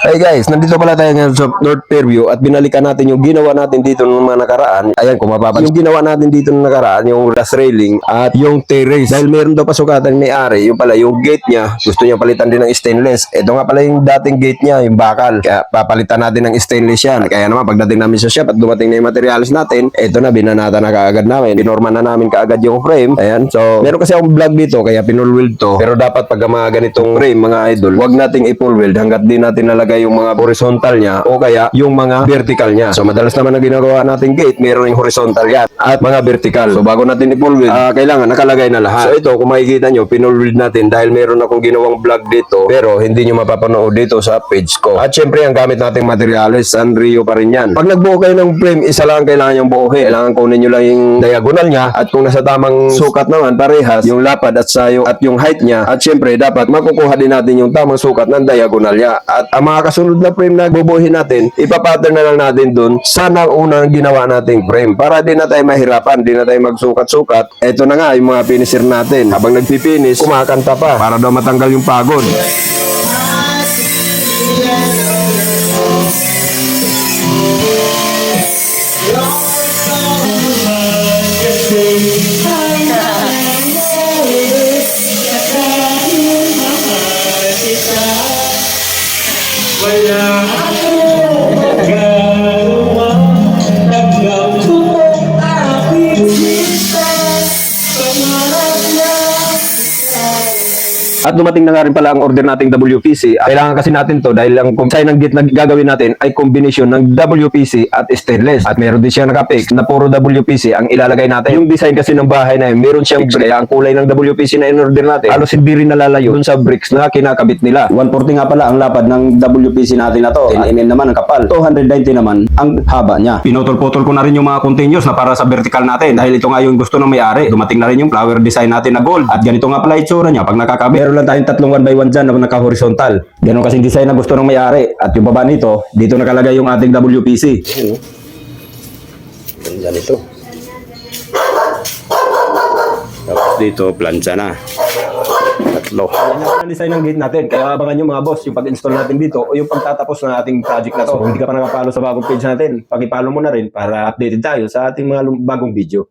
Hey guys, nandito pala tayo ngayon sa North Fairview at binalikan natin yung ginawa natin dito ng mga nakaraan. Ayan, kung mapapansin, yung ginawa natin dito ng nakaraan, yung ras railing at yung terrace. Dahil meron daw pasukatan ni Ari, yung pala yung gate niya, gusto niya palitan din ng stainless. Ito nga pala yung dating gate niya, yung bakal. Kaya papalitan natin ng stainless yan. Kaya naman, pagdating namin sa shop at dumating na yung materials natin, ito na, binanata na kaagad namin. Pinorma na namin kaagad yung frame. Ayan, so meron kasi akong vlog dito, kaya pinulwild to. Pero dapat pag mga ganitong frame, mga idol, wag nating ipulwild hanggat di natin nalagay yung mga horizontal niya o kaya yung mga vertical niya. So madalas naman na ginagawa nating gate, meron yung horizontal yan at mga vertical. So bago natin i-pull wheel, kailangan nakalagay na lahat. So ito, kung makikita nyo, pinull wheel natin dahil meron akong ginawang vlog dito pero hindi nyo mapapanood dito sa page ko. At syempre, ang gamit nating materials, Sanrio pa rin yan. Pag nagbuo kayo ng frame, isa lang kailangan yung buuhin. Kailangan kunin nyo lang yung diagonal niya at kung nasa tamang sukat naman, parehas, yung lapad at sayo at yung height niya. At syempre, dapat makukuha din natin yung tamang sukat ng diagonal niya. At ang mga kasunod na frame na bubuhin natin, ipapattern na lang natin dun sa unang ginawa nating frame para di na tayo mahirapan, di na tayo magsukat-sukat. Ito na nga yung mga finisher natin. Habang nagpipinis, kumakanta pa para daw matanggal yung pagod. At dumating na nga rin pala ang order nating WPC. Kailangan kasi natin to dahil ang design ng gate na gagawin natin ay combination ng WPC at stainless. At meron din siya nakapix na puro WPC ang ilalagay natin. Yung design kasi ng bahay na yun, meron siyang bricks. Kaya ang kulay ng WPC na in-order natin, halos hindi rin nalalayo dun sa bricks na kinakabit nila. 140 nga pala ang lapad ng WPC natin na to. 10mm naman ang kapal. 290 naman ang haba niya. Pinutol-putol ko na rin yung mga continuous na para sa vertical natin. Dahil ito nga yung gusto ng may-ari. Dumating na rin yung flower design natin na gold. At ganito nga pala itsura niya pag nakakabit. Meron lang tayong tatlong 1x1 dyan na naka-horizontal. Ganon kasing design na gusto ng may-ari. At yung baba nito, dito nakalagay yung ating WPC. Ganyan ito. Tapos dito, plancha na. Tatlo. Yan ang design ng gate natin. Kaya abangan nyo mga boss, yung pag-install natin dito o yung pagtatapos ng ating project na to. Kung hindi ka pa nakapalo sa bagong page natin, pag-ipalo mo na rin para updated tayo sa ating mga bagong video.